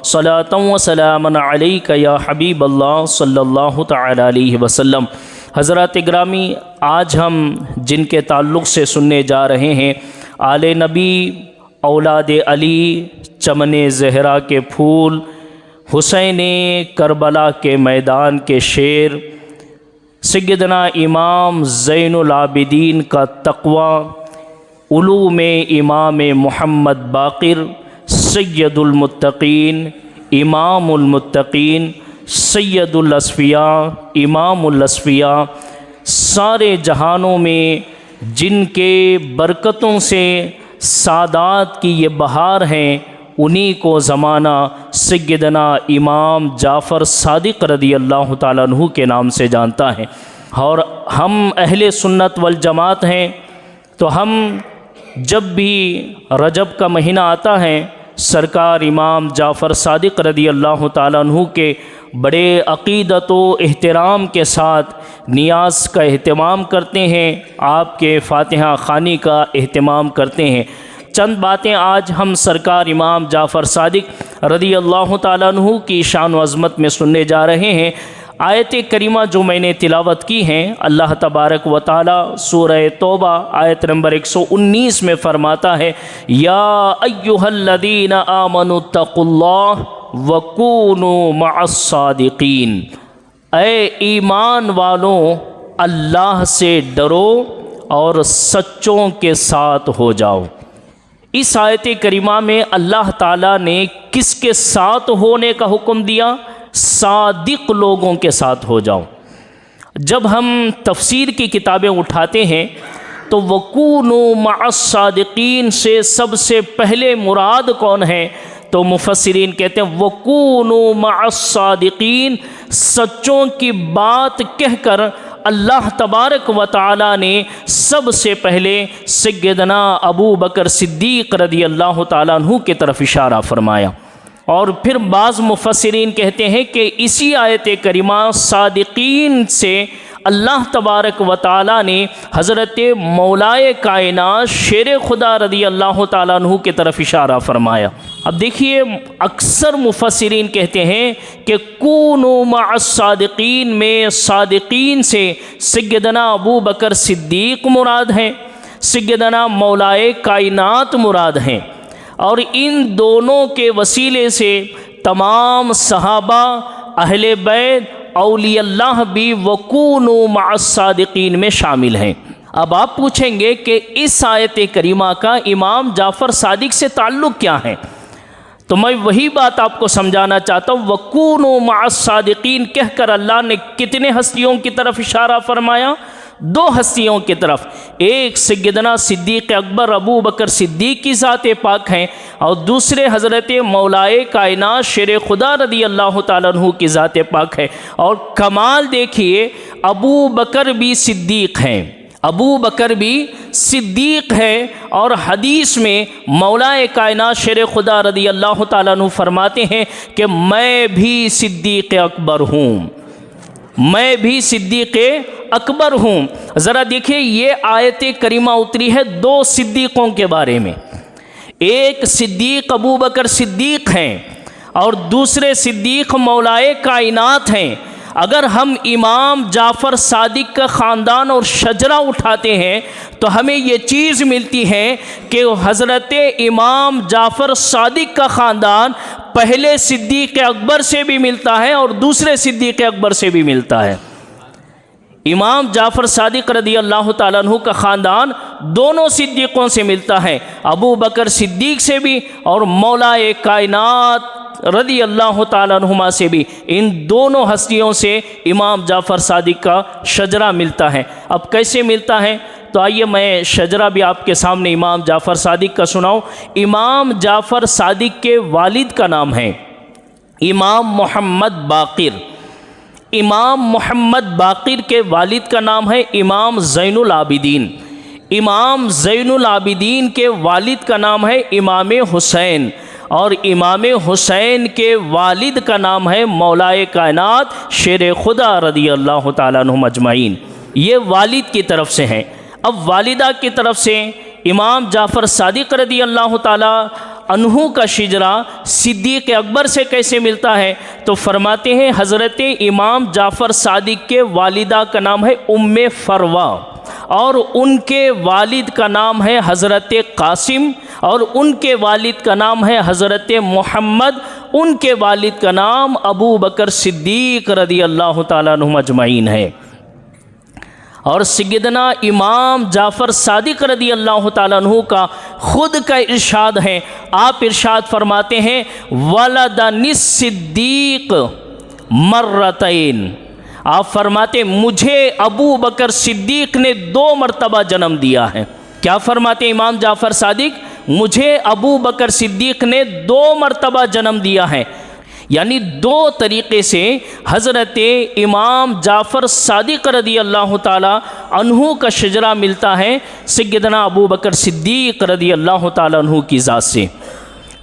सलातन व सलामन अलैका या हबीब अल्लाह सल्लल्लाहु तआला अलैहि वसल्लम। हज़रात ग्रामी, आज हम जिनके ताल्लुक़ से सुनने जा रहे हैं आले नबी, औलाद अली, चमन ज़हरा के फूल, हुसैन करबला के मैदान के शेर, सैयदना इमाम ज़ैनुल आबिदीन का तक़वा, उलूम इमाम मोहम्मद बाक़िर, सैयदुल मुत्तक़ीन, इमामुल मुत्तक़ीन, सैयदुल अस्फ़िया, इमामुल अस्फ़िया, सारे जहानों में जिनके बरकतों से सादात की ये बहार हैं, उन्हीं को ज़माना सैयदना इमाम जाफ़र सादिक़ रदी अल्लाह ताला अन्हु के नाम से जानता है। और हम अहले सुन्नत वल जमात हैं, तो हम जब भी रजब का महीना आता है, सरकार इमाम जाफ़र सादिक़ रदी अल्लाह ताला अन्हु के बड़े अक़ीदत व एहतराम के साथ नियाज़ का एहतमाम करते हैं, आपके फ़ातिहा ख़ानी का एहतमाम करते हैं। चंद बातें आज हम सरकार इमाम जाफ़र सादिक़ रदी अल्लाह ताला अन्हु की शान व अज़मत में सुनने जा रहे हैं। आयत करीमा जो मैंने तिलावत की हैं, अल्लाह तबारक व तआला सूरह तौबा आयत नंबर 119 में फ़रमाता है, या अय्युहल्लज़ीना आमनुत्तक़ुल्लाह वकूनू मअस्सादिक़ीन। ऐ ईमान वालों, अल्लाह से डरो और सच्चों के साथ हो जाओ। इस आयत करीमा में अल्लाह ताला ने किसके साथ होने का हुक्म दिया? सादिक लोगों के साथ हो जाओ। जब हम तफसीर की किताबें उठाते हैं तो वकूनू मअस्सादिकीन से सबसे पहले मुराद कौन है? तो मुफस्सिरीन कहते हैं वकूनू मअस्सादिकीन, सच्चों की बात कहकर अल्लाह तबारक व तआला ने सबसे पहले सैयदना अबू बकर सिद्दीक़ रदी अल्लाह ताला अन्हु की तरफ इशारा फरमाया। और फिर बाज़ मुफस्सिरीन कहते हैं कि इसी आयत करीमा सादिकीन से अल्लाह तबारक व तआला ने हज़रत मौलाए कायनात शेर खुदा रदी अल्लाह ताला अन्हु की तरफ इशारा फरमाया। अब देखिए, अक्सर मुफस्सिरीन कहते हैं कि कूनू मअस्सादिकीन में सादिकीन से सैयदना अबू बकर सिद्दीक़ मुराद हैं, सैयदना मौलाए कायनात मुराद हैं। और इन दोनों के वसीले से तमाम सहाबा, अहले बैत, औलियल्लाह भी वकूनू मअस्सादिकीन में शामिल हैं। अब आप पूछेंगे कि इस आयत करीमा का इमाम जाफ़र सादिक़ से ताल्लुक़ क्या है? तो मैं वही बात आपको समझाना चाहता हूँ। वकूनू मअस्सादिकीन कहकर अल्लाह ने कितने हस्तियों की तरफ इशारा फरमाया? दो हस्तियों की तरफ। एक सैयदना सिद्दीक़ अकबर अबू बकर सिद्दीक़ की ज़ात पाक हैं, और दूसरे हज़रत मौलाए कायनात शेर खुदा रदी अल्लाह ताला अन्हु की ज़ात पाक है। और कमाल देखिए, अबू बकर भी सिद्दीक़ हैं, अबू बकर भी सिद्दीक़ है। और हदीस में मौलाए कायनात शेर खुदा रदी अल्लाह ताला अन्हु फरमाते हैं कि मैं भी सिद्दीक़ अकबर हूँ, मैं भी सिद्दीक़ अकबर हूँ। ज़रा देखिए, ये आयत करीमा उतरी है दो सिद्दीक़ों के बारे में। एक सिद्दीक़ अबू बकर सिद्दीक़ हैं और दूसरे सिद्दीक़ मौलाए कायनात हैं। अगर हम इमाम जाफ़र सादिक़ का ख़ानदान और शजरा उठाते हैं तो हमें ये चीज़ मिलती है कि हज़रत इमाम जाफ़र सादिक़ का ख़ानदान पहले सिद्दीक़ अकबर से भी मिलता है और दूसरे सिद्दीक़ अकबर से भी मिलता है। इमाम जाफ़र सादिक़ रदी अल्लाह ताला अन्हु का ख़ानदान दोनों सिद्दीक़ों से मिलता है, अबू बकर सिद्दीक़ से भी और मौलाए कायनात रदी अल्लाह ताला अन्हुमा से भी। इन दोनों हस्तियों से इमाम जाफ़र सादिक़ का शजरा मिलता है। अब कैसे मिलता है? तो आइए मैं शजरा भी आपके सामने इमाम जाफ़र सादिक़ का सुनाऊँ। इमाम जाफ़र सादिक़ के वालिद का नाम है इमाम मोहम्मद बाक़िर। इमाम मोहम्मद बाक़िर के वालिद का नाम है इमाम ज़ैनुल आबिदीन। इमाम ज़ैनुल आबिदीन के वालिद का नाम है इमाम हुसैन। और इमाम हुसैन के वालिद का नाम है मौलाए कायनात शेर खुदा रदी अल्लाह ताला अन्हुम अजमाइन। ये वालिद की तरफ से हैं। अब वालिदा की तरफ से इमाम जाफ़र सादिक़ रदी अल्लाह ताला अन्हु का शिजरा सिद्दीक़ अकबर से कैसे मिलता है? तो फरमाते हैं हज़रत इमाम जाफ़र सादिक के वालिदा का नाम है उम्मे फरवा, और उनके वालिद का नाम है हज़रत कासिम, और उनके वालिद का नाम है हज़रत मोहम्मद, उनके वालिद का नाम अबू बकर सिद्दीक़ रज़ी अल्लाह ताला अन्हुम अजमईन है। और सैयदना इमाम जाफ़र सादिक रज़ी अल्लाह ताला अन्हु का ख़ुद का इरशाद है। आप इरशाद फरमाते हैं वलदनिस सिद्दीक़ मर्रतैन, आप फरमाते मुझे अबू बकर सिद्दीक़ ने 2 मरतबा जन्म दिया है। क्या फरमाते इमाम जाफ़र सादिक? मुझे अबू बकर सिद्दीक़ ने 2 मरतबा जन्म दिया है। यानी 2 तरीक़े से हज़रत इमाम जाफ़र सादिक रज़ी अल्लाह ताला अन्हु का शजरा मिलता है सैयदना अबू बकर सिद्दीक़ रज़ी अल्लाह ताला अन्हु की ज़ात से।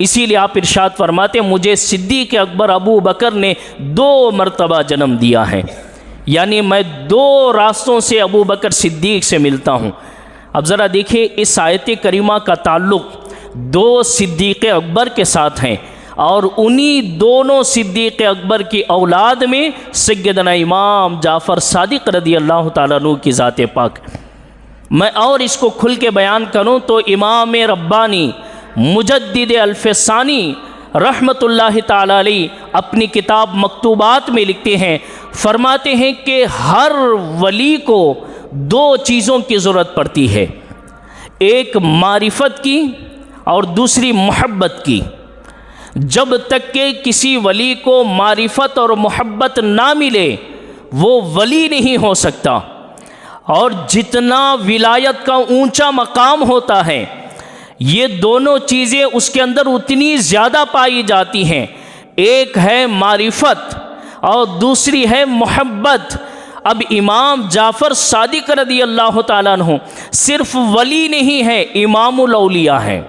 इसीलिए आप इरशाद फरमाते मुझे सिद्दीक़ अकबर अबू बकर ने 2 मरतबा जन्म दिया है। यानी मैं 2 रास्तों से अबू बकर सिद्दीक़ से मिलता हूँ। अब ज़रा देखिए, इस आयत करीमा का ताल्लुक़ 2 सिद्दीक़ अकबर के साथ हैं, और उन्हीं दोनों सिद्दीक़ अकबर की औलाद में सैयदना इमाम जाफ़र सादिक रज़ी अल्लाह ताला अन्हु की ज़ात पाक। मैं और इसको खुल के बयान करूँ तो इमाम रब्बानी मुजद्दिद अल्फ़सानी रहमतुल्लाहि ताला अलैह अपनी किताब मकतूबात में लिखते हैं, फरमाते हैं कि हर वली को 2 चीज़ों की ज़रूरत पड़ती है, एक मारिफत की और दूसरी मोहब्बत की। जब तक कि किसी वली को मारिफत और मोहब्बत ना मिले वो वली नहीं हो सकता। और जितना विलायत का ऊंचा मकाम होता है, ये दोनों चीज़ें उसके अंदर उतनी ज़्यादा पाई जाती हैं। एक है मारिफत और दूसरी है मोहब्बत। अब इमाम जाफ़र सादिक रज़ी अल्लाह ताला अन्हु सिर्फ वली नहीं है, इमामुल औलिया है।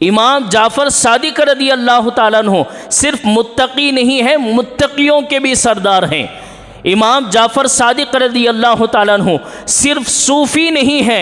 इमाम जाफ़र सादिक रज़ी अल्लाह ताला अन्हु सिर्फ मुत्तकी नहीं है, मुत्तकियों के भी सरदार हैं। इमाम जाफ़र सादिक रज़ी अल्लाह ताला अन्हु सिर्फ सूफ़ी नहीं है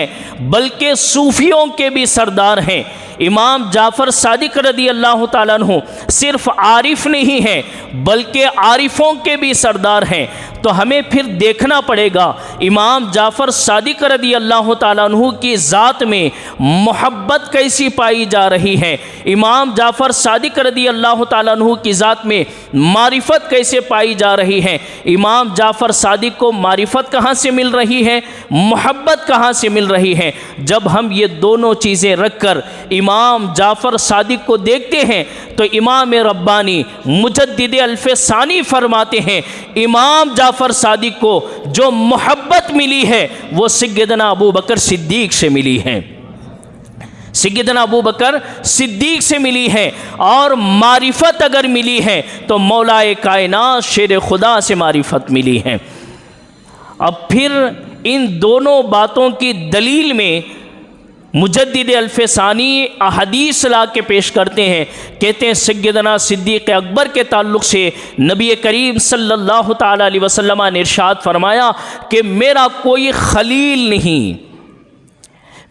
बल्कि सूफ़ियों के भी सरदार हैं। इमाम जाफ़र सादिक रज़ी अल्लाह ताला अन्हु सिर्फ आरिफ नहीं है बल्कि आरिफों के भी सरदार हैं। तो हमें फिर देखना पड़ेगा इमाम जाफ़र सादिक रज़ी अल्लाह ताला अन्हु की ज़ात में मोहब्बत कैसी पाई जा रही है, इमाम जाफ़र सादिक रज़ी अल्लाह ताला अन्हु की ज़ात में मारिफत कैसे पाई जा रही है। इमाम जाफ़र सादिक को मारिफत कहाँ से मिल रही है, मोहब्बत कहाँ से मिल रही है। जब हम ये दोनों चीज़ें रख कर इमाम जाफ़र सादिक को देखते हैं तो इमाम रब्बानी मुजद्दिद अल्फ़सानी फरमाते हैं इमाम जाफ़र सादिक को जो मोहब्बत मिली है वो सैयदना अबू बकर सिद्दीक़ से मिली है, सैयदना अबू बकर सिद्दीक़ से मिली है। और मारिफत अगर मिली है तो मौलाए कायनात शेर खुदा से मारिफत मिली है। अब फिर इन दोनों बातों की दलील में मुजद्दिद अल्फ़सानी अहदीस ला के पेश करते हैं। कहते हैं सैयदना सिद्दीक़ अकबर के ताल्लुक़ से नबी करीम सल्लल्लाहु ताला अलैहि वसल्लम ने इरशाद फरमाया कि मेरा कोई खलील नहीं,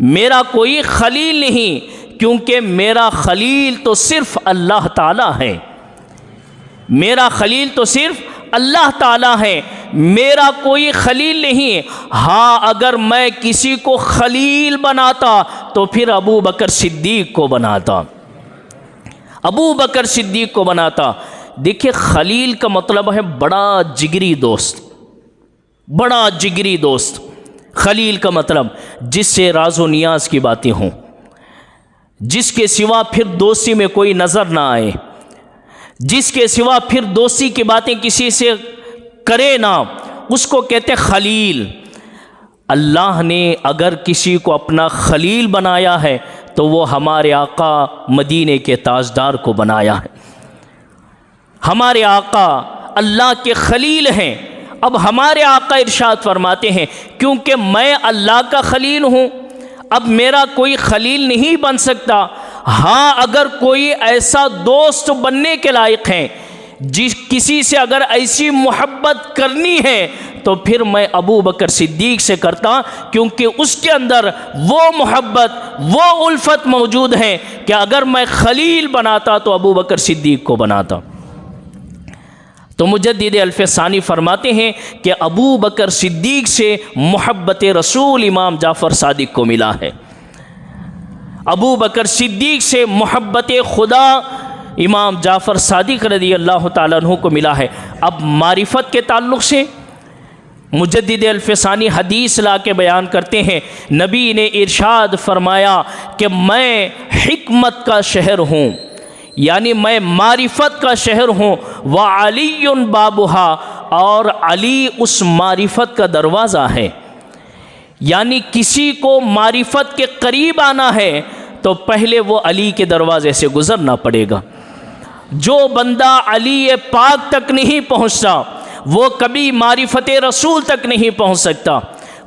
मेरा कोई खलील नहीं, क्योंकि मेरा खलील तो सिर्फ़ अल्लाह ताला है, मेरा खलील तो सिर्फ़ अल्लाह ताला है, मेरा कोई खलील नहीं। हाँ, अगर मैं किसी को खलील बनाता तो फिर अबू बकर सिद्दीक़ को बनाता, अबू बकर सिद्दीक़ को बनाता। देखिए, खलील का मतलब है बड़ा जिगरी दोस्त, बड़ा जिगरी दोस्त। खलील का मतलब जिससे राज़ो नियाज़ की बातें हों, जिसके सिवा फिर दोस्ती में कोई नज़र ना आए, जिसके सिवा फिर दोस्ती की बातें किसी से करे ना, उसको कहते खलील। अल्लाह ने अगर किसी को अपना खलील बनाया है तो वो हमारे आका मदीने के ताजदार को बनाया है। हमारे आका अल्लाह के खलील हैं। अब हमारे आका इरशाद फरमाते हैं क्योंकि मैं अल्लाह का खलील हूँ, अब मेरा कोई खलील नहीं बन सकता। हाँ, अगर कोई ऐसा दोस्त बनने के लायक है, जिस किसी से अगर ऐसी मोहब्बत करनी है तो फिर मैं अबू बकर सिद्दीक़ से करता, क्योंकि उसके अंदर वो मोहब्बत, वो उल्फत मौजूद है कि अगर मैं खलील बनाता तो अबू बकर सिद्दीक़ को बनाता। तो मुजद्दिद अल्फ़सानी फरमाते हैं कि अबू बकर सिद्दीक़ से मोहब्बत रसूल इमाम जाफ़र सादिक़ को मिला है, अबू बकर सिद्दीक़ से मोहब्बत खुदा इमाम जाफ़र सादिक़ रज़ी अल्लाह ताला अन्हु को मिला है। अब मारिफत के ताल्लुक़ से मुजद्दिद अल्फ़सानी हदीस ला के बयान करते हैं, नबी ने इरशाद फरमाया कि मैं हिकमत का शहर हूँ, यानी मैं मारिफत का शहर हूँ, व अलीयुन बाबुहा, और अली उस मारिफत का दरवाज़ा है। यानी किसी को मारिफत के करीब आना है तो पहले वो अली के दरवाज़े से गुज़रना पड़ेगा। जो बंदा अली पाक तक नहीं पहुँचता वो कभी मारिफत रसूल तक नहीं पहुँच सकता,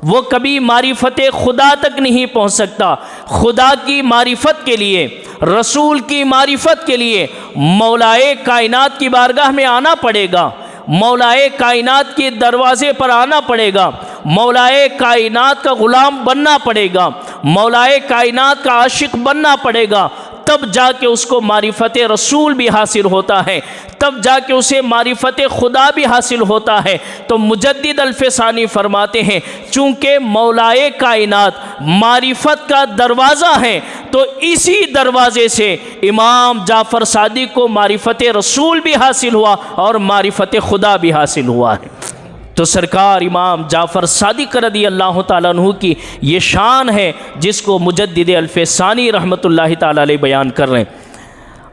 वो कभी मारिफत खुदा तक नहीं पहुँच सकता। खुदा की मारिफत के लिए, रसूल की मारिफत के लिए मौलाए कायनात की बारगाह में आना पड़ेगा, मौलाए कायनात के दरवाज़े पर आना पड़ेगा, मौलाए कायनात का ग़ुलाम बनना पड़ेगा, मौलाए कायनात का आशिक बनना पड़ेगा, तब जाके उसको मारिफत रसूल भी हासिल होता है, तब जाके उसे मारिफत खुदा भी हासिल होता है। तो मुजद्दिद अल्फ़सानी फरमाते हैं, चूँकि मौलाए कायनात मारिफत का दरवाज़ा है तो इसी दरवाज़े से इमाम जाफ़र सादिक़ को मारिफत रसूल भी हासिल हुआ और मारिफत खुदा भी हासिल हुआ है। तो सरकार इमाम जाफ़र सादिक़ रज़ी अल्लाह ताला अन्हु की ये शान है जिसको मुजद्दिद अल्फ़सानी रहमतुल्लाहि ताला अलैह बयान कर रहे हैं।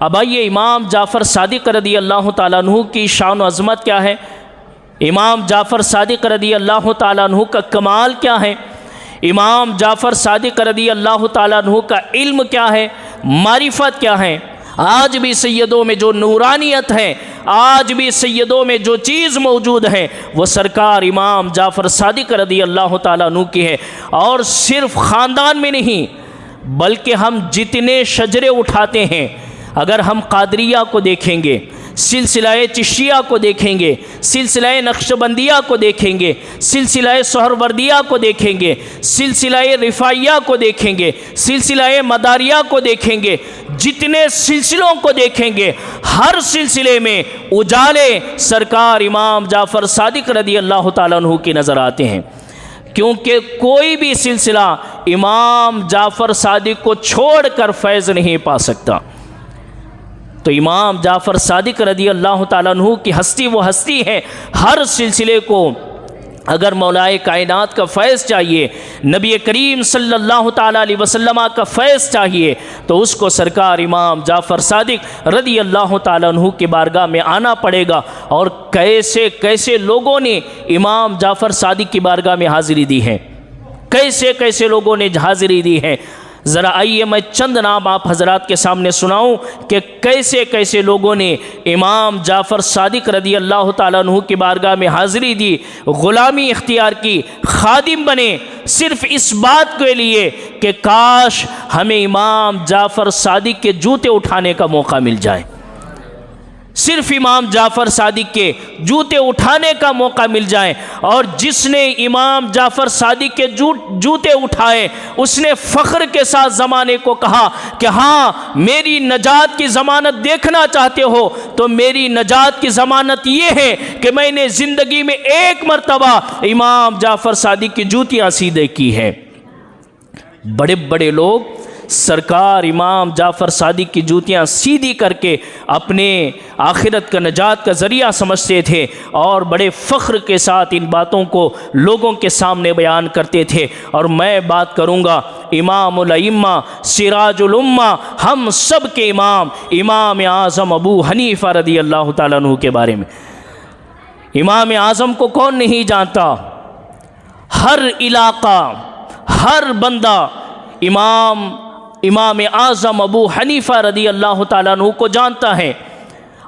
अब आइए इमाम जाफ़र सादिक़ रज़ी अल्लाह ताला अन्हु की शान व अज़मत क्या है, इमाम जाफ़र सादिक़ रज़ी अल्लाह ताला अन्हु का कमाल क्या है, इमाम जाफ़र सादिक़ रज़ी अल्लाह ताला अन्हु का इल्म क्या है, मारिफत क्या है। आज भी सैयदों में जो नूरानियत है, आज भी सैयदों में जो चीज़ मौजूद है वो सरकार इमाम जाफ़र सादिक़ रज़ी अल्लाह ताला अन्हु की है। और सिर्फ़ ख़ानदान में नहीं बल्कि हम जितने शजरे उठाते हैं, अगर हम कादरिया को देखेंगे, सिलसिलाए चिश्तिया को देखेंगे, सिलसिलाए नक्शबंदिया को देखेंगे, सिलसिलाए सोहरवर्दिया को देखेंगे, सिलसिलाए रिफ़ाइया को देखेंगे, सिलसिलाए मदारिया को देखेंगे, जितने सिलसिलों को देखेंगे हर सिलसिले में उजाले सरकार इमाम जाफ़र सादिक़ रज़ी अल्लाह ताला अन्हु की नज़र आते हैं। क्योंकि कोई भी सिलसिला इमाम जाफ़र सादिक़ को छोड़कर फैज़ नहीं पा सकता। तो इमाम जाफ़र सादिक़ रज़ी अल्लाह ताला अन्हु की हस्ती वो हस्ती है, हर सिलसिले को अगर मौलाए कायनात का फैज़ चाहिए, नबी करीम सल्लल्लाहु ताला अलैहि वसल्लम का फैज़ चाहिए तो उसको सरकार इमाम जाफ़र सादिक़ रज़ी अल्लाह ताला अन्हु की बारगाह में आना पड़ेगा। और कैसे कैसे लोगों ने इमाम जाफ़र सादिक़ की बारगाह में हाज़िरी दी है, कैसे कैसे लोगों ने हाज़िरी दी है। ज़रा आइए मैं चंद नाम आप हज़रात के सामने सुनाऊं कि कैसे कैसे लोगों ने इमाम जाफ़र सादिक़ रज़ी अल्लाह ताला अन्हु की बारगाह में हाज़िरी दी, ग़ुलामी इख्तियार की, खादिम बने, सिर्फ़ इस बात के लिए कि काश हमें इमाम जाफ़र सादिक़ के जूते उठाने का मौका मिल जाए, सिर्फ इमाम जाफ़र सादिक़ के जूते उठाने का मौका मिल जाए। और जिसने इमाम जाफ़र सादिक़ के जूते उठाए उसने फ़ख्र के साथ ज़माने को कहा कि हाँ, मेरी नजात की ज़मानत देखना चाहते हो तो मेरी नजात की ज़मानत ये है कि मैंने ज़िंदगी में एक मरतबा इमाम जाफ़र सादिक़ की जूतियाँ सीधे की हैं। बड़े बड़े लोग सरकार इमाम जाफ़र सादिक़ की जूतियाँ सीधी करके अपने आखिरत का नजात का ज़रिया समझते थे और बड़े फ़ख्र के साथ इन बातों को लोगों के सामने बयान करते थे। और मैं बात करूँगा इमामुल अइम्मा सिराजुल उम्मा, हम सब के इमाम, इमाम आज़म अबू हनीफ़ा रज़ी अल्लाह ताला अन्हु के बारे में। इमाम आज़म को कौन नहीं जानता, हर इलाक़ा, हर बंदा इमाम आज़म अबू हनीफ़ा रज़ी अल्लाह ताला अन्हु को जानता है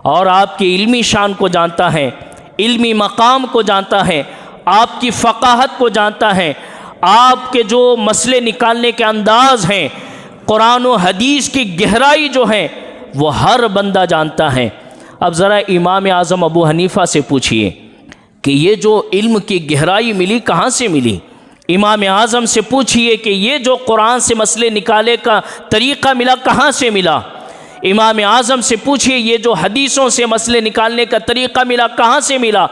और आपकी इल्मी शान को जानता है, इल्मी मकाम को जानता है, आपकी फ़क़ाहत को जानता है, आपके जो मसले निकालने के अंदाज़ हैं, कुरान व हदीस की गहराई जो है वो हर बंदा जानता है। अब ज़रा इमाम आज़म अबू हनीफ़ा से पूछिए कि ये जो इल्म की गहराई मिली कहाँ से मिली। इमाम आज़म से पूछिए कि ये जो कुरान से मसले निकाले का तरीक़ा मिला कहाँ से मिला। इमाम आज़म से पूछिए ये जो हदीसों से मसले निकालने का तरीक़ा मिला कहाँ से मिला।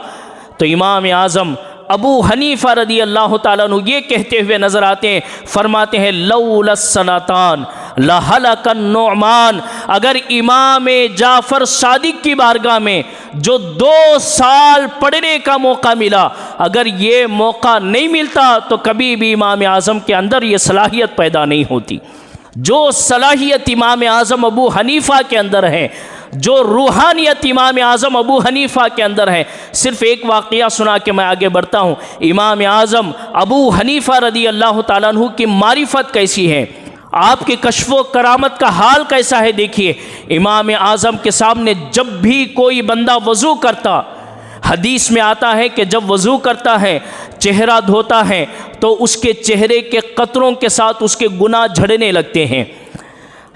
तो इमाम आज़म अबू हनीफ़ा रदी अल्लाह ताला अन्हु ये कहते हुए नज़र आते हैं, फरमाते हैं लौलस्सनातान लहलकन नुअमान। अगर इमाम जाफ़र सादिक की बारगाह में जो 2 साल पढ़ने का मौका मिला, अगर ये मौका नहीं मिलता तो कभी भी इमाम आज़म के अंदर ये सलाहियत पैदा नहीं होती। जो सलाहियत इमाम आज़म अबू हनीफ़ा के अंदर है, जो रूहानियत इमाम आज़म अबू हनीफ़ा के अंदर है। सिर्फ़ एक वाक़या सुना के मैं आगे बढ़ता हूँ। इमाम आज़म अबू हनीफ़ा रदी अल्लाह ताला अन्हु की मारिफत कैसी है, आपके कश्फ़ो करामत का हाल कैसा है। देखिए इमाम आज़म के सामने जब भी कोई बंदा वज़ू करता, हदीस में आता है कि जब वज़ू करता है, चेहरा धोता है, तो उसके चेहरे के कतरों के साथ उसके गुनाह झड़ने लगते हैं।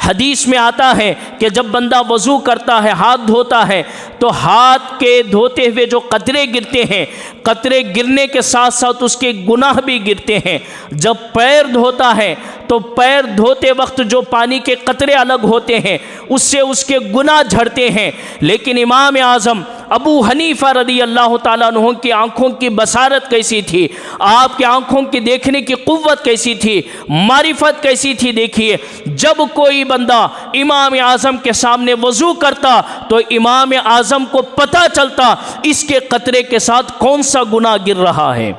हदीस में आता है कि जब बंदा वज़ू करता है, हाथ धोता है, तो हाथ के धोते हुए जो कतरे गिरते हैं, कतरे गिरने के साथ साथ उसके गुनाह भी गिरते हैं। जब पैर धोता है तो पैर धोते वक्त जो पानी के कतरे अलग होते हैं उससे उसके गुनाह झड़ते हैं। लेकिन इमाम आज़म अबू हनीफ़ा रदी अल्लाह ताला अन्हु की आँखों की बसारत कैसी थी, आपकी आँखों की देखने की क़ुव्वत कैसी थी, मारिफत कैसी थी। देखिए जब कोई बंदा इमाम आज़म के सामने वज़ू करता तो इमाम आज़म को पता चलता इसके कतरे के साथ कौन सा गुनाह गिर रहा है,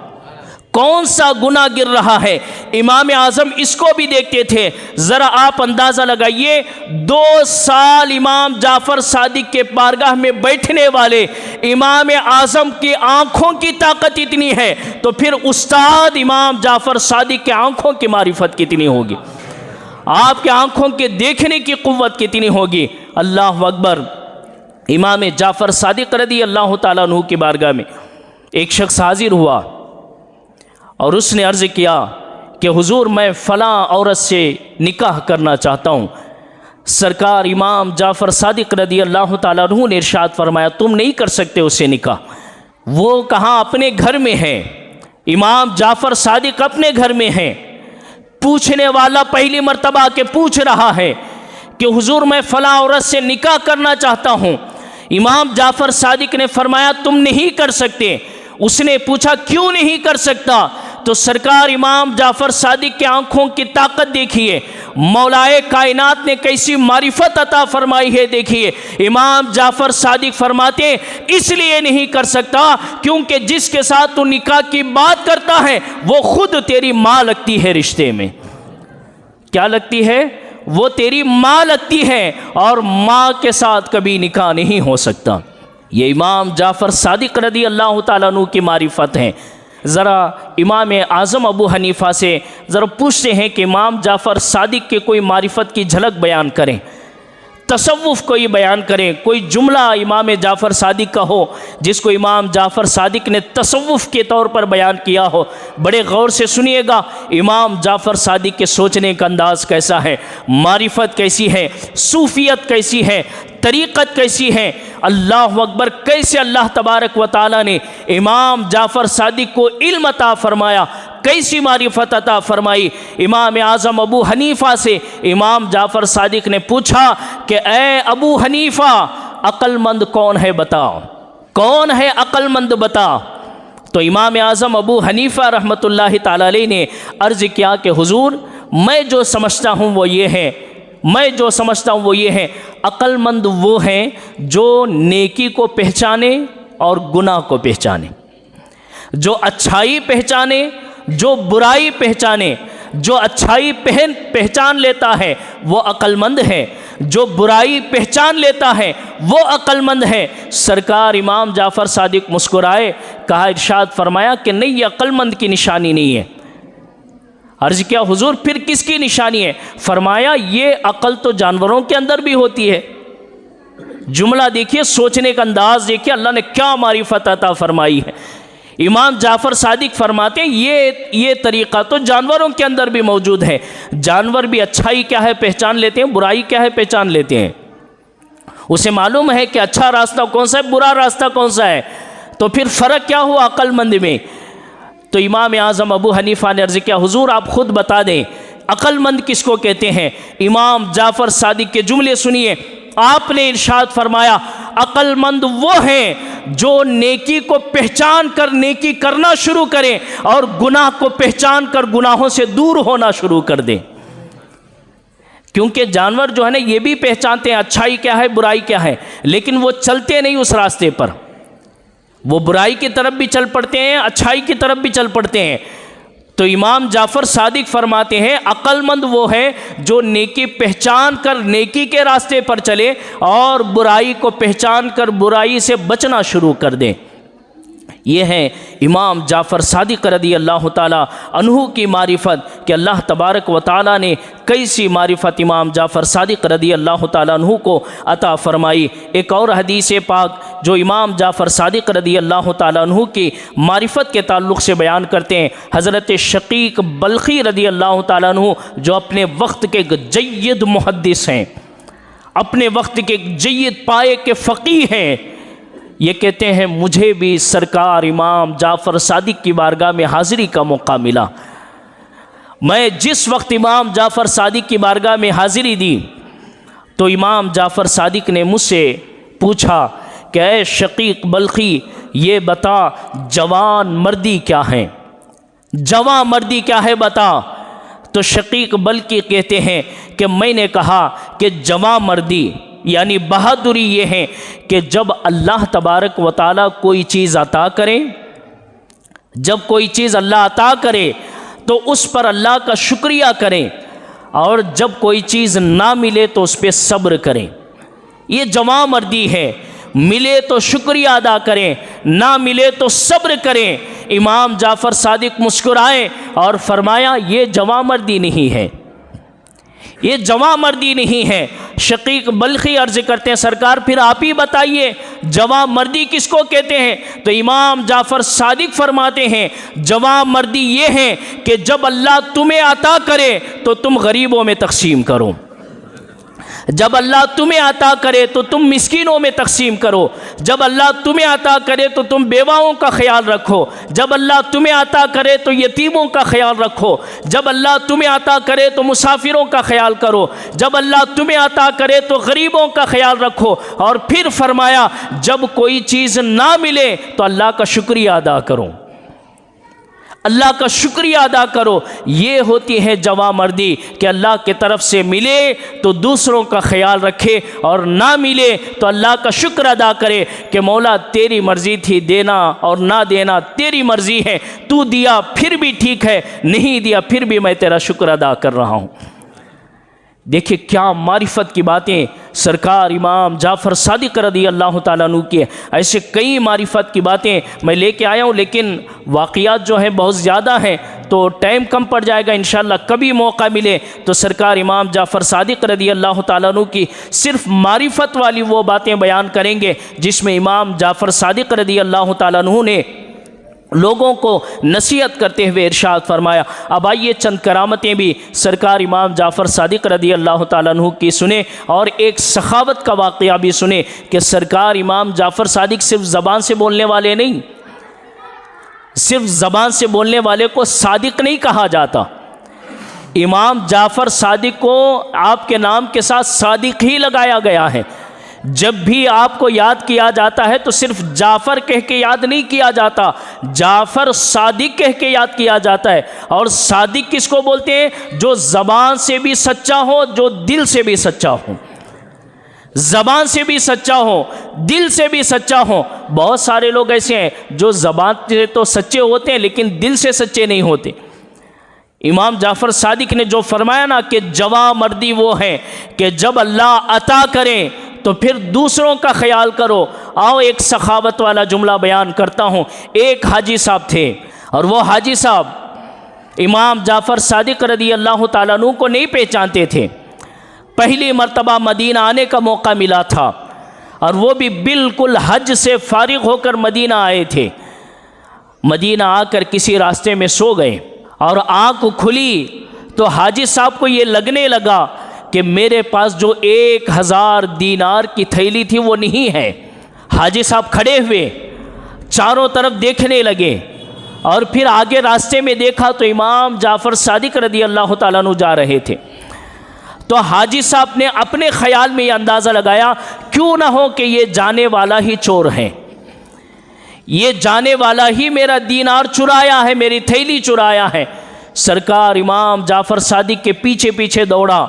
कौन सा गुनाह गिर रहा है। इमाम आज़म इसको भी देखते थे। ज़रा आप अंदाज़ा लगाइए, 2 साल इमाम जाफ़र सादिक के बारगाह में बैठने वाले इमाम आज़म की आँखों की ताकत इतनी है, तो फिर उस्ताद इमाम जाफ़र सादिक के आँखों की मारिफत कितनी होगी, आपके आँखों के देखने की क़ुव्वत कितनी होगी। अल्लाह अकबर। इमाम जाफ़र सादिक रदी अल्लाह ताला अन्हु की बारगाह में एक शख्स हाजिर हुआ और उसने अर्ज़ किया कि हुजूर मैं फ़लाँ औरत से निकाह करना चाहता हूँ। सरकार इमाम जाफ़र सादिक रदी अल्लाह ताला अन्हु ने इरशाद फरमाया तुम नहीं कर सकते उससे निकाह, वो कहाँ अपने घर में है। इमाम जाफ़र सादिक अपने घर में है। पूछने वाला पहली मर्तबा के पूछ रहा है कि हुजूर मैं फ़लाँ औरत से निकाह करना चाहता हूँ। इमाम जाफ़र सादिक ने फरमाया तुम नहीं कर सकते। उसने पूछा क्यों नहीं कर सकता, तो सरकार इमाम जाफ़र सादिक के आँखों की ताकत देखिए, मौलाए कायनात ने कैसी मारिफत अता फरमाई है। देखिए इमाम जाफ़र सादिक फरमाते इसलिए नहीं कर सकता क्योंकि जिसके साथ तू निकाह की बात करता है वो खुद तेरी माँ लगती है। रिश्ते में क्या लगती है, वो तेरी माँ लगती है और माँ के साथ कभी निकाह नहीं हो सकता। ये इमाम जाफ़र सादिक रदी अल्लाह ताला अन्हु की मारिफत हैं। ज़रा इमाम आज़म अबू हनीफ़ा से ज़रा पूछते हैं कि इमाम जाफ़र सादिक के कोई मारिफत की झलक बयान करें, तसव्वुफ़ कोई बयान करें, कोई जुमला इमाम जाफ़र सादिक का हो जिसको इमाम जाफ़र सादिक ने तसव्वुफ़ के तौर पर बयान किया हो। बड़े गौर से सुनिएगा इमाम जाफ़र सादिक के सोचने का अंदाज़ कैसा है, मारिफत कैसी है, सूफ़ियत कैसी है, तरीक़त कैसी है। अल्लाह अकबर, कैसे अल्लाह तबारक व तआला ने इमाम जाफ़र सादिक को इल्म अता फ़रमाया, कैसी मारिफत अता फ़रमाई। इमाम आज़म अबू हनीफ़ा से इमाम जाफ़र सादिक ने पूछा कि ए अबू हनीफ़ा अक्लमंद कौन है बताओ, कौन है अक्लमंद बता। तो इमाम आज़म अबू हनीफ़ा रहमतुल्लाहि तआला अलैहि ने अर्ज़ किया कि हुजूर मैं जो समझता हूँ वो ये है, मैं जो समझता हूँ वो ये है, अक्लमंद वो हैं जो नेकी को पहचाने और गुनाह को पहचाने, जो अच्छाई पहचाने, जो बुराई पहचाने। जो अच्छाई पहचान लेता है वो अक्लमंद है, जो बुराई पहचान लेता है वो अक्लमंद है। सरकार इमाम जाफ़र सादिक मुस्कुराए, कहा, इरशाद फरमाया कि नहीं, ये अक्लमंद की निशानी नहीं है। अर्ज़ किया हुजूर फिर किसकी निशानी है? फरमाया ये अक़ल तो जानवरों के अंदर भी होती है। जुमला देखिए, सोचने का अंदाज देखिए, अल्लाह ने क्या मारिफत अता फरमाई है। इमाम जाफ़र सादिक फरमाते हैं ये तरीक़ा तो जानवरों के अंदर भी मौजूद है। जानवर भी अच्छाई क्या है पहचान लेते हैं, बुराई क्या है पहचान लेते हैं। उसे मालूम है कि अच्छा रास्ता कौन सा है, बुरा रास्ता कौन सा है। तो फिर फ़र्क क्या हुआ अक्लमंद में? तो इमाम आज़म अबू हनीफ़ा ने अर्ज़ किया, हुजूर आप ख़ुद बता दें अक्लमंद किसको कहते हैं? इमाम जाफ़र सादिक के जुमले सुनिए। आपने इरशाद फरमाया, अक्लमंद वो हैं जो नेकी को पहचान कर नेकी करना शुरू करें और गुनाह को पहचान कर गुनाहों से दूर होना शुरू कर दें। क्योंकि जानवर जो है ना, ये भी पहचानते हैं अच्छाई क्या है बुराई क्या है, लेकिन वो चलते नहीं उस रास्ते पर। वो बुराई की तरफ भी चल पड़ते हैं, अच्छाई की तरफ भी चल पड़ते हैं। तो इमाम जाफ़र सादिक फरमाते हैं, अक्लमंद वो है जो नेकी पहचान कर नेकी के रास्ते पर चले और बुराई को पहचान कर बुराई से बचना शुरू कर दें। ये हैं इमाम जाफ़र सादिक रदी अल्लाह ताला अन्हु की मारिफत कि अल्लाह तबारक व ताला ने कैसी मारिफत इमाम जाफ़र सादिक रदी अल्लाह ताला अन्हु को अता फ़रमाई। एक और हदीस पाक जो इमाम जाफ़र सादिक रदी अल्लाह ताला अन्हु की मारिफत के ताल्लुक़ से बयान करते हैं, हज़रत शकीक बल्खी रदी अल्लाह ताला अन्हु जो अपने वक्त के जय्यद मुहद्दिस हैं, अपने वक्त के जय्यद पाए के फ़क़ीह हैं, ये कहते हैं मुझे भी सरकार इमाम जाफ़र सादिक की बारगाह में हाज़िरी का मौका मिला। मैं जिस वक्त इमाम जाफ़र सादिक की बारगाह में हाज़िरी दी तो इमाम जाफ़र सादिक ने मुझसे पूछा कि ऐ शकीक बल्खी, ये बता जवान मर्दी क्या है, जवान मर्दी क्या है बता। तो शकीक बल्खी कहते हैं कि मैंने कहा कि जवान मर्दी यानी बहादुरी ये है कि जब अल्लाह तबारक व ताला कोई चीज़ अता करे, जब कोई चीज़ अल्लाह अता करे तो उस पर अल्लाह का शुक्रिया करें, और जब कोई चीज़ ना मिले तो उस पर सब्र करें। ये जवां मर्दी है, मिले तो शुक्रिया अदा करें, ना मिले तो सब्र करें। इमाम जाफ़र सादिक मुस्कुराए और फरमाया, ये जवां मर्दी नहीं है, ये जवां मर्दी नहीं है। शकीक बल्खी अर्ज़ करते हैं, सरकार फिर आप ही बताइए जवां मर्दी किसको कहते हैं? तो इमाम जाफ़र सादिक फरमाते हैं, जवां मर्दी ये है कि जब अल्लाह तुम्हें अता करे तो तुम गरीबों में तकसीम करो, जब अल्लाह तुम्हें अता करे तो तुम मिस्कीनों में तकसीम करो, जब अल्लाह तुम्हें अता करे तो तुम बेवाओं का ख्याल रखो, जब अल्लाह तुम्हें अता करे तो यतीमों का ख्याल रखो, जब अल्लाह तुम्हें अता करे तो मुसाफिरों का ख्याल करो, जब अल्लाह तुम्हें अता करे तो गरीबों का ख्याल रखो। और फिर फरमाया, जब कोई चीज़ ना मिले तो अल्लाह का शुक्रिया अदा करो, अल्लाह का शुक्रिया अदा करो। ये होती है जवां मर्दी कि अल्लाह की तरफ से मिले तो दूसरों का ख्याल रखे और ना मिले तो अल्लाह का शुक्र अदा करे कि मौला तेरी मर्ज़ी थी, देना और ना देना तेरी मर्ज़ी है, तू दिया फिर भी ठीक है, नहीं दिया फिर भी मैं तेरा शुक्र अदा कर रहा हूँ। देखिए क्या मारिफत की बातें सरकार इमाम जाफ़र सादिक रदी अल्लाह ताला अन्हु की। ऐसे कई मारिफत की बातें मैं लेके आया हूँ, लेकिन वाक़ियात जो हैं बहुत ज़्यादा हैं तो टाइम कम पड़ जाएगा। इंशाअल्लाह कभी मौका मिले तो सरकार इमाम जाफ़र सादिक रदी अल्लाह ताला अन्हु की सिर्फ मारिफत वाली वो बातें बयान करेंगे जिसमें इमाम जाफ़र सादिक रदी अल्लाह ताला अन्हु ने लोगों को नसीहत करते हुए इरशाद फरमाया। अब आइए चंद करामतें भी सरकार इमाम जाफ़र सादिक रदी अल्लाह ताला अन्हु की सुने और एक सखावत का वाक़या भी सुने कि सरकार इमाम जाफ़र सादिक सिर्फ ज़बान से बोलने वाले नहीं, सिर्फ ज़बान से बोलने वाले को सादिक नहीं कहा जाता। इमाम जाफ़र सादिक को आपके नाम के साथ सादिक ही लगाया गया है। जब भी आपको याद किया जाता है तो सिर्फ जाफ़र कह के याद नहीं किया जाता, जाफ़र सादिक कह के याद किया जाता है। और सादिक किसको बोलते हैं? जो ज़बान से भी सच्चा हो, जो दिल से भी सच्चा हो, ज़बान से भी सच्चा हो, दिल से भी सच्चा हो। बहुत सारे लोग ऐसे हैं जो ज़बान से तो सच्चे होते हैं लेकिन दिल से सच्चे नहीं होते। इमाम जाफ़र सादिक ने जो फरमाया ना कि जवां मर्दी वो है कि जब अल्लाह अता करे तो फिर दूसरों का ख्याल करो। आओ एक सखावत वाला जुमला बयान करता हूँ। एक हाजी साहब थे और वो हाजी साहब इमाम जाफ़र सादिक रदी अल्लाह ताला अन्हु को नहीं पहचानते थे। पहली मर्तबा मदीना आने का मौका मिला था और वो भी बिल्कुल हज से फारिग होकर मदीना आए थे। मदीना आकर किसी रास्ते में सो गए और आँख खुली तो हाजी साहब को ये लगने लगा कि मेरे पास जो 1000 दीनार की थैली थी वो नहीं है। हाजी साहब खड़े हुए, चारों तरफ देखने लगे और फिर आगे रास्ते में देखा तो इमाम जाफ़र सादिक रदी अल्लाह ताला अन्हु जा रहे थे। तो हाजी साहब ने अपने ख्याल में ये अंदाज़ा लगाया, क्यों ना हो कि ये जाने वाला ही चोर है, ये जाने वाला ही मेरा दीनार चुराया है, मेरी थैली चुराया है। सरकार इमाम जाफ़र सादिक के पीछे पीछे दौड़ा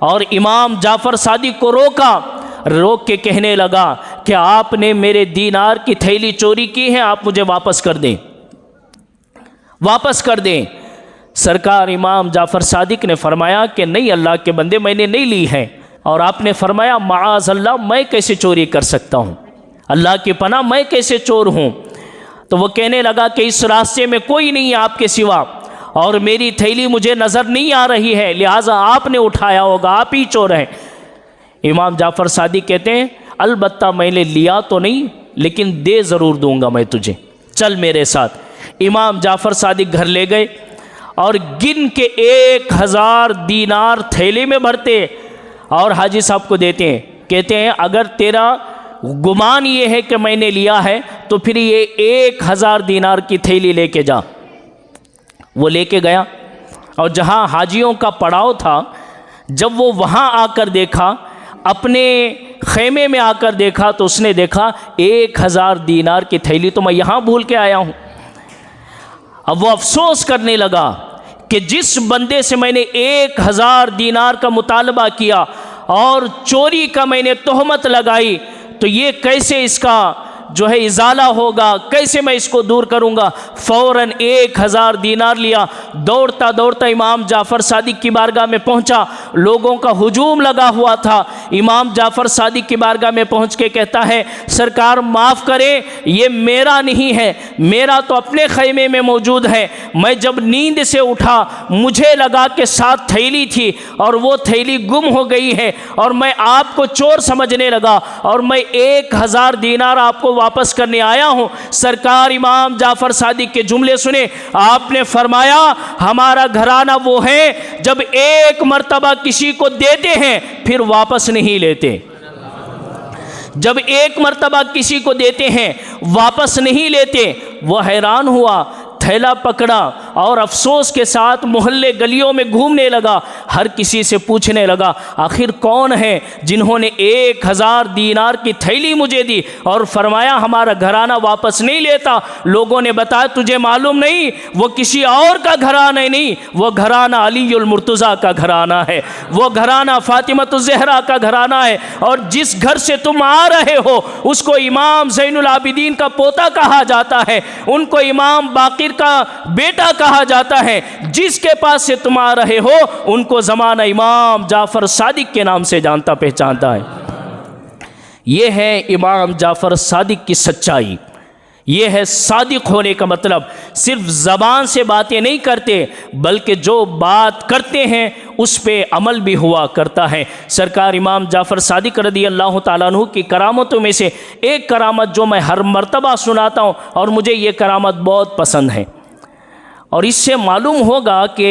और इमाम जाफ़र सादिक को रोका, रोक के कहने लगा कि आपने मेरे दीनार की थैली चोरी की है, आप मुझे वापस कर दें, वापस कर दें। सरकार इमाम जाफ़र सादिक ने फरमाया कि नहीं अल्लाह के बंदे, मैंने नहीं ली है। और आपने फरमाया माअज़ अल्लाह, मैं कैसे चोरी कर सकता हूँ, अल्लाह की पनाह, मैं कैसे चोर हूँ। तो वो कहने लगा कि इस रास्ते में कोई नहीं है आपके सिवा और मेरी थैली मुझे नज़र नहीं आ रही है, लिहाजा आपने उठाया होगा, आप ही चोर हैं। इमाम जाफ़र सादिक कहते हैं अलबत्ता मैंने लिया तो नहीं, लेकिन दे ज़रूर दूँगा मैं तुझे, चल मेरे साथ। इमाम जाफ़र सादिक घर ले गए और गिन के 1000 दीनार थैले में भरते और हाजी साहब को देते हैं। कहते हैं अगर तेरा गुमान ये है कि मैंने लिया है तो फिर ये 1000 दीनार की थैली लेके जा। वो लेके गया और जहाँ हाजियों का पड़ाव था, जब वो वहाँ आकर देखा, अपने खेमे में आकर देखा, तो उसने देखा 1000 दीनार की थैली तो मैं यहाँ भूल के आया हूँ। अब वो अफसोस करने लगा कि जिस बंदे से मैंने 1000 दीनार का मुतालबा किया और चोरी का मैंने तोहमत लगाई, तो ये कैसे इसका जो है इजाला होगा, कैसे मैं इसको दूर करूँगा। फ़ौरन 1000 दीनार लिया, दौड़ता दौड़ता इमाम जाफ़र सादिक की बारगाह में पहुँचा। लोगों का हुजूम लगा हुआ था। इमाम जाफ़र सादिक की बारगाह में पहुँच के कहता है सरकार माफ़ करें, ये मेरा नहीं है, मेरा तो अपने खैमे में मौजूद है। मैं जब नींद से उठा मुझे लगा कि साथ थैली थी और वो थैली गुम हो गई है और मैं आपको चोर समझने लगा और मैं 1000 दीनार आपको वापस करने आया हूं। सरकार इमाम जाफ़र सादिक के जुमले सुने। आपने फरमाया हमारा घराना वो है जब एक मर्तबा किसी को देते हैं फिर वापस नहीं लेते, जब एक मर्तबा किसी को देते हैं वापस नहीं लेते। वह हैरान हुआ, थैला पकड़ा और अफसोस के साथ मोहल्ले गलियों में घूमने लगा। हर किसी से पूछने लगा आखिर कौन है जिन्होंने 1000 दीनार की थैली मुझे दी और फरमाया हमारा घराना वापस नहीं लेता। लोगों ने बताया तुझे मालूम नहीं, वो किसी और का घराना नहीं, वो घराना अलीउल मुर्तज़ा का घराना है, वो घराना फातिमतुज़ ज़हरा का घराना है। और जिस घर से तुम आ रहे हो उसको इमाम ज़ैनुल आबिदीन का पोता कहा जाता है, उनको इमाम बाक़िर का बेटा कहा जाता है। जिसके पास से तुम आ रहे हो उनको ज़माना इमाम जाफ़र सादिक के नाम से जानता पहचानता है। ये है इमाम जाफ़र सादिक की सच्चाई, ये है सादिक होने का मतलब। सिर्फ ज़बान से बातें नहीं करते बल्कि जो बात करते हैं उस पे अमल भी हुआ करता है। सरकार इमाम जाफ़र सादिक रदी अल्लाह ताला अन्हु की करामतों में से एक करामत जो मैं हर मर्तबा सुनाता हूँ और मुझे ये करामत बहुत पसंद है, और इससे मालूम होगा कि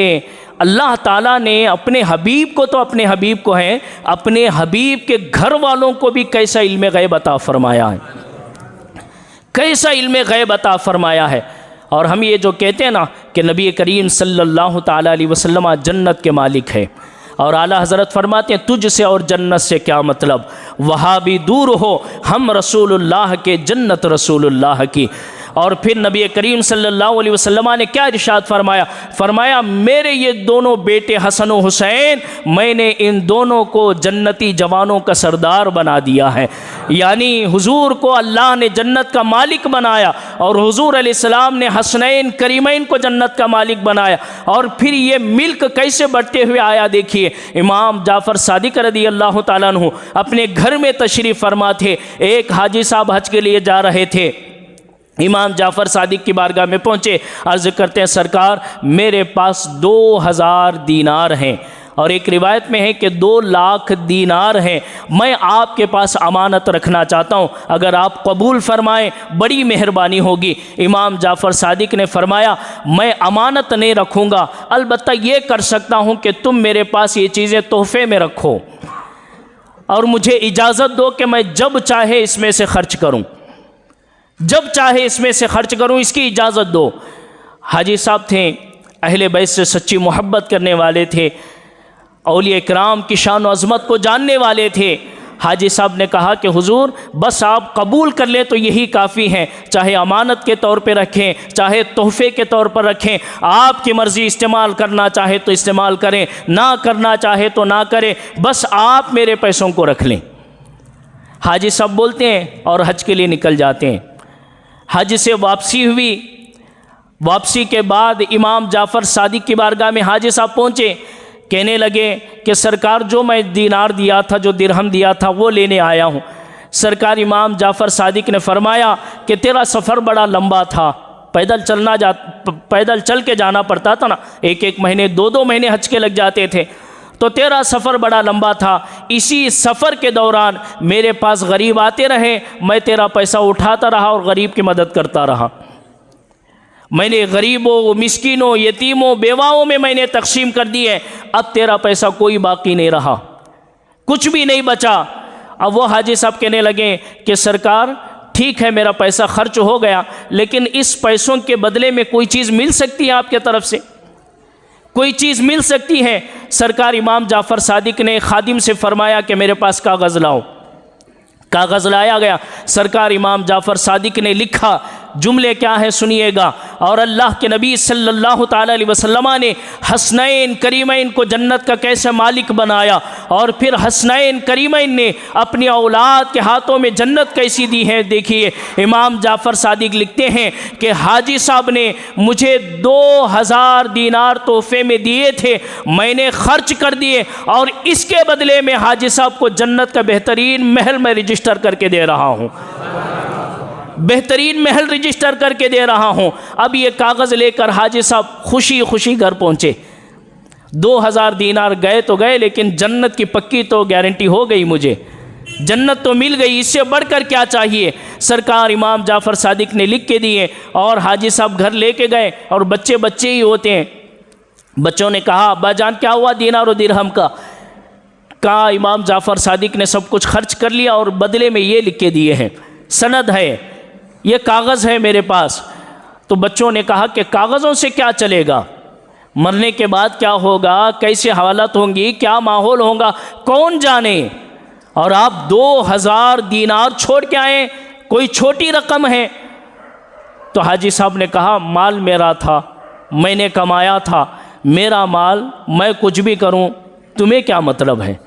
अल्लाह ताला ने अपने हबीब को, तो अपने हबीब को है, अपने हबीब के घर वालों को भी कैसा इल्म गैब अता फरमाया है, कैसा इल्म गैब अता फरमाया है। और हम ये जो कहते हैं ना कि नबी करीम सल्लल्लाहु ताला अलैहि वसल्लम जन्नत के मालिक है, और आला हज़रत फरमाते हैं तुझसे और जन्नत से क्या मतलब, वहाँ भी दूर हो हम रसूलुल्लाह के, जन्नत रसूलुल्लाह की। और फिर नबी करीम सल्लल्लाहु अलैहि वसल्लम ने क्या इरशाद फरमाया, फरमाया मेरे ये दोनों बेटे हसन और हुसैन, मैंने इन दोनों को जन्नती जवानों का सरदार बना दिया है। यानी हुजूर को अल्लाह ने जन्नत का मालिक बनाया और हुजूर अलैहिस्सलाम ने हसनैन करीमैन को जन्नत का मालिक बनाया। और फिर ये मिल्क कैसे बढ़ते हुए आया देखिए। इमाम जाफ़र सादिक रदी अल्लाह ताला अन्हु अपने घर में तशरीफ़ फरमा थे। एक हाजी साहब हज के लिए जा रहे थे, इमाम जाफ़र सादिक की बारगाह में पहुँचे, अर्ज़ करते हैं सरकार मेरे पास 2000 दीनार हैं, और एक रिवायत में है कि 2 लाख दीनार हैं, मैं आपके पास अमानत रखना चाहता हूँ, अगर आप कबूल फरमाएं बड़ी मेहरबानी होगी। इमाम जाफ़र सादिक ने फरमाया मैं अमानत नहीं रखूँगा, अलबत्ता ये कर सकता हूँ कि तुम मेरे पास ये चीज़ें तोहफ़े में रखो और मुझे इजाज़त दो कि मैं जब चाहे इसमें से ख़र्च करूँ। जब चाहे इसमें से खर्च करूं, इसकी इजाज़त दो। हाजी साहब थे, अहले बैत से सच्ची मोहब्बत करने वाले थे, औलिया किराम की शान और अज़मत को जानने वाले थे। हाजी साहब ने कहा कि हुजूर बस आप कबूल कर लें तो यही काफ़ी है, चाहे अमानत के तौर पे रखें, चाहे तोहफे के तौर पर रखें, आपकी मर्ज़ी, इस्तेमाल करना चाहे तो इस्तेमाल करें, ना करना चाहे तो ना करें, बस आप मेरे पैसों को रख लें। हाजी साहब बोलते हैं और हज के लिए निकल जाते हैं। हज से वापसी हुई, वापसी के बाद इमाम जाफ़र सादिक की बारगाह में हाजी साहब पहुँचे। कहने लगे कि सरकार, जो मैं दीनार दिया था, जो दिरहम दिया था, वो लेने आया हूँ। सरकार इमाम जाफ़र सादिक ने फरमाया कि तेरा सफ़र बड़ा लंबा था, पैदल चल के जाना पड़ता था ना, एक एक महीने, दो दो महीने हज के लग जाते थे, तो तेरा सफ़र बड़ा लंबा था। इसी सफ़र के दौरान मेरे पास गरीब आते रहे, मैं तेरा पैसा उठाता रहा और गरीब की मदद करता रहा। मैंने गरीबों, मिस्कीनों, यतीमों, बेवाओं में मैंने तकसीम कर दी है। अब तेरा पैसा कोई बाकी नहीं रहा, कुछ भी नहीं बचा। अब वो हाजी साहब कहने लगे कि सरकार ठीक है, मेरा पैसा खर्च हो गया, लेकिन इस पैसों के बदले में कोई चीज़ मिल सकती है आपके तरफ से, कोई चीज़ मिल सकती है। सरकार इमाम जाफ़र सादिक ने खादिम से फरमाया कि मेरे पास कागज़ लाओ। कागज़ लाया गया। सरकार इमाम जाफ़र सादिक ने लिखा, जुमले क्या है सुनिएगा। और अल्लाह के नबी सल्लल्लाहु ताला अलैहि वसल्लम ने हसनैन करीमैन को जन्नत का कैसे मालिक बनाया, और फिर हसनैन करीमैन ने अपनी औलाद के हाथों में जन्नत कैसी दी है। देखिए, इमाम जाफ़र सादिक लिखते हैं कि हाजी साहब ने मुझे 2000 दीनार तोहफे में दिए थे, मैंने खर्च कर दिए, और इसके बदले में हाजी साहब को जन्नत का बेहतरीन महल में रजिस्टर करके दे रहा हूँ, बेहतरीन महल रजिस्टर करके दे रहा हूँ। अब ये कागज़ लेकर हाजी साहब खुशी खुशी घर पहुँचे। 2000 दीनार गए तो गए, लेकिन जन्नत की पक्की तो गारंटी हो गई, मुझे जन्नत तो मिल गई, इससे बढ़कर क्या चाहिए। सरकार इमाम जाफ़र सादिक ने लिख के दिए और हाजी साहब घर लेके गए। और बच्चे बच्चे ही होते हैं, बच्चों ने कहा अब्बा जान क्या हुआ दीनार और दिरहम का। कहा इमाम जाफ़र सादिक ने सब कुछ खर्च कर लिया और बदले में ये लिख के दिए हैं, सनद है, ये कागज़ है मेरे पास। तो बच्चों ने कहा कि कागज़ों से क्या चलेगा, मरने के बाद क्या होगा, कैसे हालत होंगी, क्या माहौल होगा, कौन जाने। और आप 2000 दीनार छोड़ के आए, कोई छोटी रकम है। तो हाजी साहब ने कहा माल मेरा था, मैंने कमाया था, मेरा माल, मैं कुछ भी करूं, तुम्हें क्या मतलब है,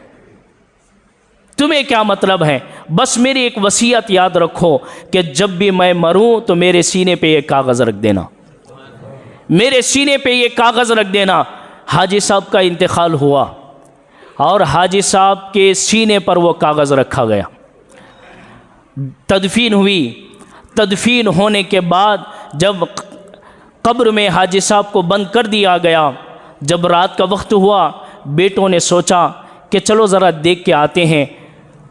तुम्हें क्या मतलब है। बस मेरी एक वसीयत याद रखो कि जब भी मैं मरूं तो मेरे सीने पे ये कागज़ रख देना, मेरे सीने पे ये कागज़ रख देना। हाजी साहब का इंतकाल हुआ और हाजी साहब के सीने पर वो कागज़ रखा गया। तदफीन हुई। तदफीन होने के बाद जब कब्र में हाजी साहब को बंद कर दिया गया, जब रात का वक्त हुआ, बेटों ने सोचा कि चलो ज़रा देख के आते हैं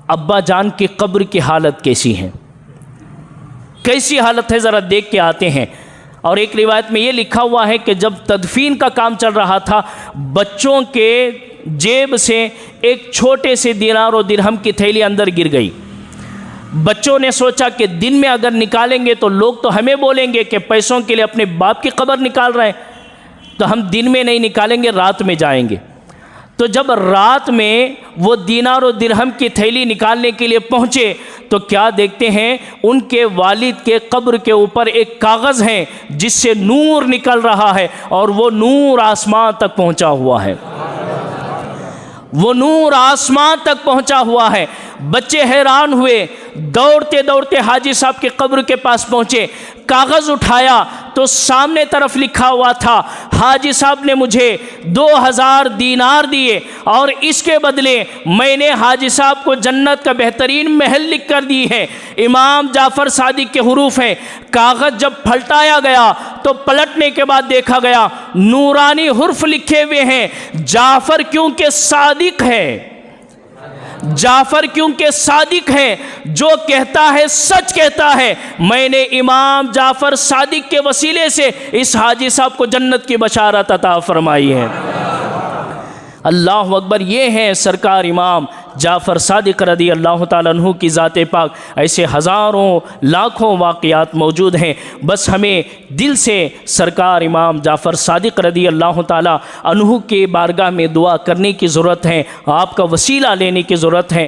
अब्बा जान की कब्र की हालत कैसी है, कैसी हालत है, ज़रा देख के आते हैं। और एक रिवायत में ये लिखा हुआ है कि जब तदफीन का काम चल रहा था, बच्चों के जेब से एक छोटे से दीनार और दिरहम की थैली अंदर गिर गई। बच्चों ने सोचा कि दिन में अगर निकालेंगे तो लोग तो हमें बोलेंगे कि पैसों के लिए अपने बाप की कब्र निकाल रहे हैं, तो हम दिन में नहीं निकालेंगे, रात में जाएंगे। तो जब रात में वो दीनार और दिरहम की थैली निकालने के लिए पहुँचे तो क्या देखते हैं, उनके वालिद के कब्र के ऊपर एक कागज़ है जिससे नूर निकल रहा है, और वो नूर आसमान तक पहुँचा हुआ है, वो नूर आसमान तक पहुँचा हुआ है। बच्चे हैरान हुए, दौड़ते दौड़ते हाजी साहब के कब्र के पास पहुँचे, कागज़ उठाया तो सामने तरफ लिखा हुआ था हाजी साहब ने मुझे 2000 दीनार दिए और इसके बदले मैंने हाजी साहब को जन्नत का बेहतरीन महल लिख कर दी है। इमाम जाफ़र सादिक के हुरूफ हैं। कागज़ जब पलटाया गया तो पलटने के बाद देखा गया नूरानी हुर्फ लिखे हुए हैं, जाफ़र क्योंकि सादिक है, जाफ़र क्योंकि सादिक है, जो कहता है सच कहता है। मैंने इमाम जाफ़र सादिक के वसीले से इस हाजी साहब को जन्नत की बशारत अता फरमाई है। अल्लाह अकबर। ये हैं सरकार इमाम जाफ़र सादिक रदी अल्लाह ताला अन्हु की ज़ात पाक, ऐसे हज़ारों लाखों वाक़यात मौजूद हैं। बस हमें दिल से सरकार इमाम जाफ़र सादिक रदी अल्लाह ताला अन्हु के बारगाह में दुआ करने की ज़रूरत है, आपका वसीला लेने की ज़रूरत है।